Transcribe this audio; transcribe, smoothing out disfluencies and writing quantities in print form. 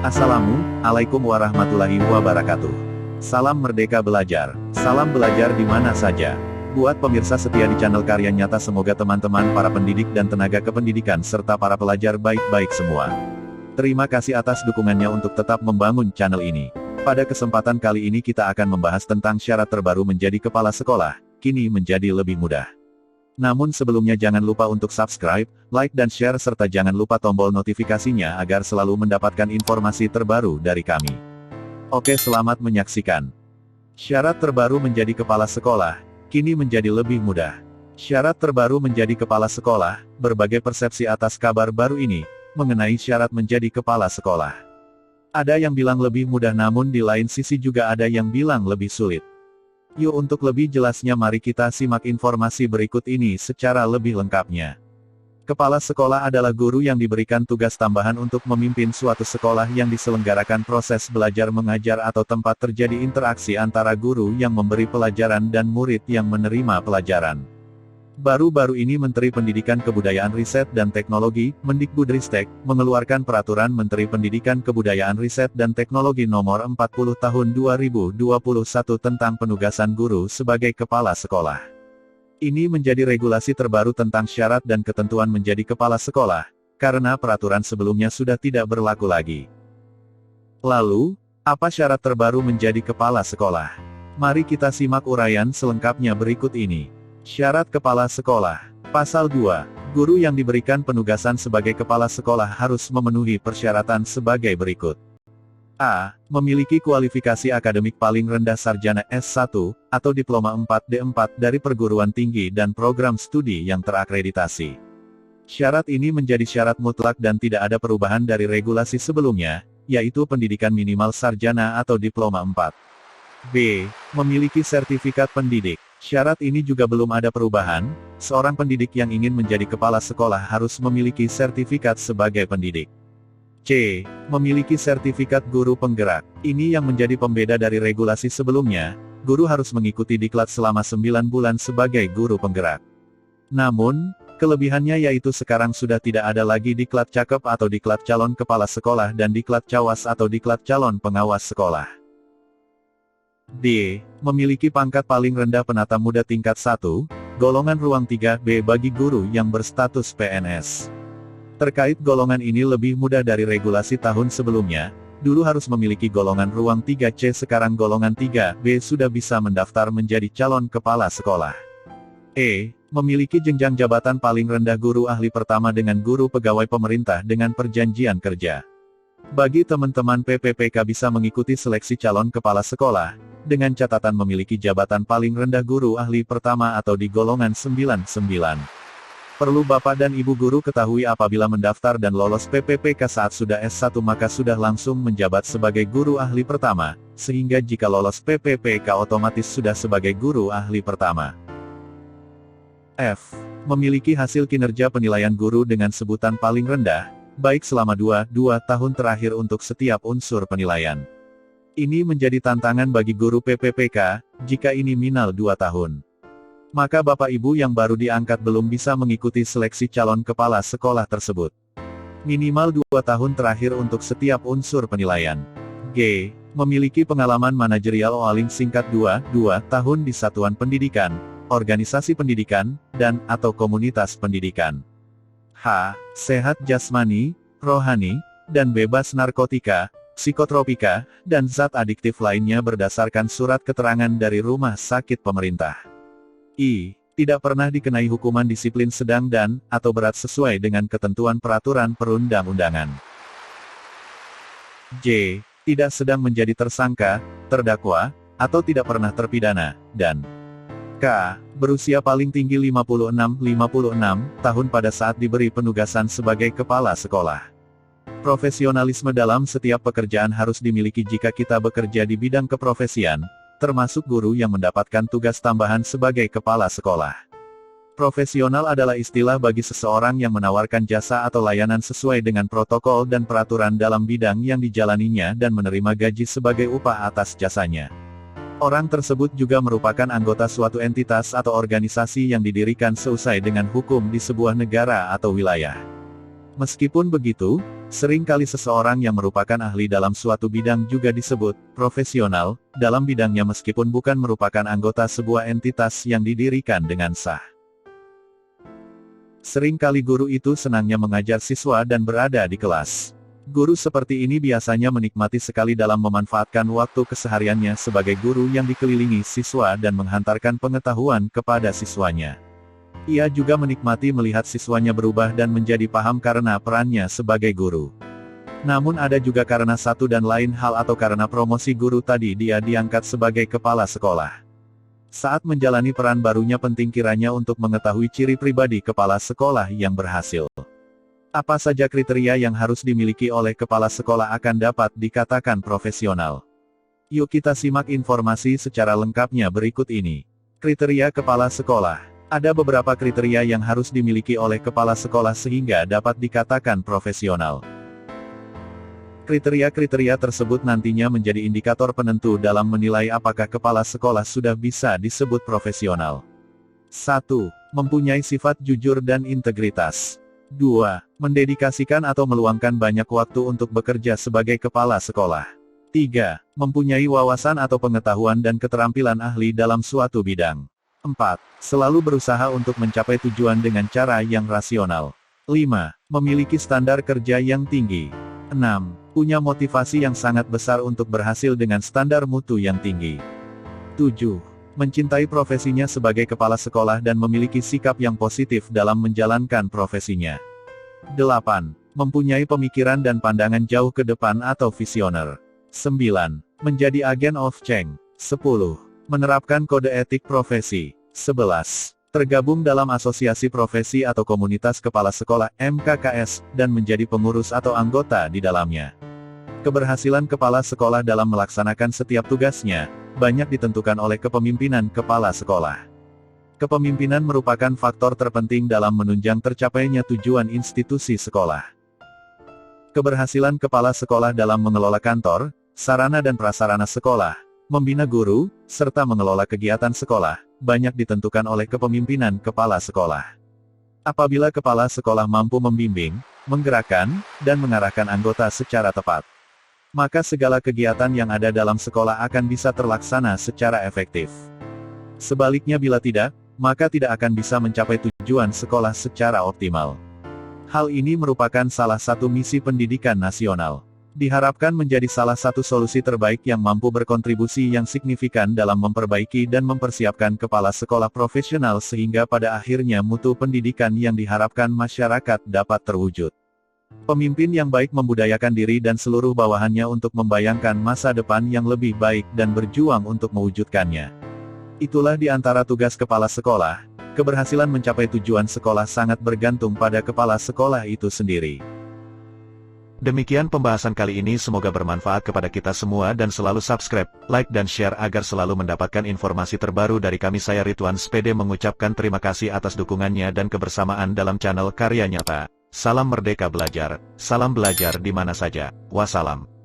Assalamualaikum warahmatullahi wabarakatuh. Salam Merdeka Belajar. Salam belajar di mana saja. Buat pemirsa setia di channel Karya Nyata, semoga teman-teman para pendidik dan tenaga kependidikan serta para pelajar baik-baik semua. Terima kasih atas dukungannya untuk tetap membangun channel ini. Pada kesempatan kali ini kita akan membahas tentang syarat terbaru menjadi kepala sekolah, kini menjadi lebih mudah. Namun sebelumnya jangan lupa untuk subscribe, like dan share serta jangan lupa tombol notifikasinya agar selalu mendapatkan informasi terbaru dari kami. Oke, selamat menyaksikan. Syarat terbaru menjadi kepala sekolah, kini menjadi lebih mudah. Syarat terbaru menjadi kepala sekolah, berbagai persepsi atas kabar baru ini, mengenai syarat menjadi kepala sekolah. Ada yang bilang lebih mudah, namun di lain sisi juga ada yang bilang lebih sulit. Yuk, untuk lebih jelasnya mari kita simak informasi berikut ini secara lebih lengkapnya. Kepala sekolah adalah guru yang diberikan tugas tambahan untuk memimpin suatu sekolah yang diselenggarakan proses belajar mengajar atau tempat terjadi interaksi antara guru yang memberi pelajaran dan murid yang menerima pelajaran. Baru-baru ini Menteri Pendidikan Kebudayaan Riset dan Teknologi, Mendikbudristek, mengeluarkan Peraturan Menteri Pendidikan Kebudayaan Riset dan Teknologi Nomor 40 Tahun 2021 tentang penugasan guru sebagai kepala sekolah. Ini menjadi regulasi terbaru tentang syarat dan ketentuan menjadi kepala sekolah, karena peraturan sebelumnya sudah tidak berlaku lagi. Lalu, apa syarat terbaru menjadi kepala sekolah? Mari kita simak uraian selengkapnya berikut ini. Syarat kepala sekolah. Pasal 2. Guru yang diberikan penugasan sebagai kepala sekolah harus memenuhi persyaratan sebagai berikut. A. Memiliki kualifikasi akademik paling rendah sarjana S1, atau diploma 4D4 dari perguruan tinggi dan program studi yang terakreditasi. Syarat ini menjadi syarat mutlak dan tidak ada perubahan dari regulasi sebelumnya, yaitu pendidikan minimal sarjana atau diploma 4. B. Memiliki sertifikat pendidik. Syarat ini juga belum ada perubahan, seorang pendidik yang ingin menjadi kepala sekolah harus memiliki sertifikat sebagai pendidik. C. Memiliki sertifikat guru penggerak. Ini yang menjadi pembeda dari regulasi sebelumnya, guru harus mengikuti diklat selama 9 bulan sebagai guru penggerak. Namun, kelebihannya yaitu sekarang sudah tidak ada lagi diklat cakep atau diklat calon kepala sekolah dan diklat cawas atau diklat calon pengawas sekolah. D. Memiliki pangkat paling rendah penata muda tingkat 1, golongan ruang 3B bagi guru yang berstatus PNS. Terkait golongan ini lebih mudah dari regulasi tahun sebelumnya, dulu harus memiliki golongan ruang 3C, sekarang golongan 3B sudah bisa mendaftar menjadi calon kepala sekolah. E. Memiliki jenjang jabatan paling rendah guru ahli pertama dengan guru pegawai pemerintah dengan perjanjian kerja. Bagi teman-teman PPPK bisa mengikuti seleksi calon kepala sekolah, dengan catatan memiliki jabatan paling rendah guru ahli pertama atau di golongan 99. Perlu Bapak dan Ibu guru ketahui, apabila mendaftar dan lolos PPPK saat sudah S1 maka sudah langsung menjabat sebagai guru ahli pertama, sehingga jika lolos PPPK otomatis sudah sebagai guru ahli pertama. F. Memiliki hasil kinerja penilaian guru dengan sebutan paling rendah, baik selama 2 tahun terakhir untuk setiap unsur penilaian. Ini menjadi tantangan bagi guru PPPK, jika ini minimal 2 tahun. Maka Bapak Ibu yang baru diangkat belum bisa mengikuti seleksi calon kepala sekolah tersebut. Minimal 2 tahun terakhir untuk setiap unsur penilaian. G. Memiliki pengalaman manajerial paling singkat 2 tahun di satuan pendidikan, organisasi pendidikan, dan atau komunitas pendidikan. H. Sehat jasmani, rohani, dan bebas narkotika, psikotropika, dan zat adiktif lainnya berdasarkan surat keterangan dari rumah sakit pemerintah. I. Tidak pernah dikenai hukuman disiplin sedang dan atau berat sesuai dengan ketentuan peraturan perundang-undangan. J. Tidak sedang menjadi tersangka, terdakwa, atau tidak pernah terpidana, dan K. Berusia paling tinggi 56 tahun pada saat diberi penugasan sebagai kepala sekolah. Profesionalisme dalam setiap pekerjaan harus dimiliki jika kita bekerja di bidang keprofesian, termasuk guru yang mendapatkan tugas tambahan sebagai kepala sekolah. Profesional adalah istilah bagi seseorang yang menawarkan jasa atau layanan sesuai dengan protokol dan peraturan dalam bidang yang dijalaninya dan menerima gaji sebagai upah atas jasanya. Orang tersebut juga merupakan anggota suatu entitas atau organisasi yang didirikan sesuai dengan hukum di sebuah negara atau wilayah. Meskipun begitu, Seringkali seseorang yang merupakan ahli dalam suatu bidang juga disebut profesional dalam bidangnya meskipun bukan merupakan anggota sebuah entitas yang didirikan dengan sah. Seringkali guru itu senangnya mengajar siswa dan berada di kelas. Guru seperti ini biasanya menikmati sekali dalam memanfaatkan waktu kesehariannya sebagai guru yang dikelilingi siswa dan menghantarkan pengetahuan kepada siswanya. Ia juga menikmati melihat siswanya berubah dan menjadi paham karena perannya sebagai guru. Namun ada juga karena satu dan lain hal atau karena promosi guru tadi dia diangkat sebagai kepala sekolah. Saat menjalani peran barunya penting kiranya untuk mengetahui ciri pribadi kepala sekolah yang berhasil. Apa saja kriteria yang harus dimiliki oleh kepala sekolah akan dapat dikatakan profesional. Yuk kita simak informasi secara lengkapnya berikut ini. Kriteria kepala sekolah. Ada beberapa kriteria yang harus dimiliki oleh kepala sekolah sehingga dapat dikatakan profesional. Kriteria-kriteria tersebut nantinya menjadi indikator penentu dalam menilai apakah kepala sekolah sudah bisa disebut profesional. 1. Mempunyai sifat jujur dan integritas. 2. Mendedikasikan atau meluangkan banyak waktu untuk bekerja sebagai kepala sekolah. 3. Mempunyai wawasan atau pengetahuan dan keterampilan ahli dalam suatu bidang. 4. Selalu berusaha untuk mencapai tujuan dengan cara yang rasional. 5. Memiliki standar kerja yang tinggi. 6. Punya motivasi yang sangat besar untuk berhasil dengan standar mutu yang tinggi. 7. Mencintai profesinya sebagai kepala sekolah dan memiliki sikap yang positif dalam menjalankan profesinya. 8. Mempunyai pemikiran dan pandangan jauh ke depan atau visioner. 9. Menjadi agen of change. 10. Menerapkan kode etik profesi. 11. Tergabung dalam asosiasi profesi atau komunitas kepala sekolah (MKKS) dan menjadi pengurus atau anggota di dalamnya. Keberhasilan kepala sekolah dalam melaksanakan setiap tugasnya banyak ditentukan oleh kepemimpinan kepala sekolah. Kepemimpinan merupakan faktor terpenting dalam menunjang tercapainya tujuan institusi sekolah. Keberhasilan kepala sekolah dalam mengelola kantor, sarana dan prasarana sekolah, membina guru, serta mengelola kegiatan sekolah, banyak ditentukan oleh kepemimpinan kepala sekolah. Apabila kepala sekolah mampu membimbing, menggerakkan, dan mengarahkan anggota secara tepat, maka segala kegiatan yang ada dalam sekolah akan bisa terlaksana secara efektif. Sebaliknya bila tidak, maka tidak akan bisa mencapai tujuan sekolah secara optimal. Hal ini merupakan salah satu misi pendidikan nasional. Diharapkan menjadi salah satu solusi terbaik yang mampu berkontribusi yang signifikan dalam memperbaiki dan mempersiapkan kepala sekolah profesional sehingga pada akhirnya mutu pendidikan yang diharapkan masyarakat dapat terwujud. Pemimpin yang baik membudayakan diri dan seluruh bawahannya untuk membayangkan masa depan yang lebih baik dan berjuang untuk mewujudkannya. Itulah di antara tugas kepala sekolah. Keberhasilan mencapai tujuan sekolah sangat bergantung pada kepala sekolah itu sendiri. Demikian pembahasan kali ini, semoga bermanfaat kepada kita semua dan selalu subscribe, like dan share agar selalu mendapatkan informasi terbaru dari kami. Saya Ridwan Spede mengucapkan terima kasih atas dukungannya dan kebersamaan dalam channel Karya Nyata. Salam Merdeka Belajar, salam belajar di mana saja, wassalam.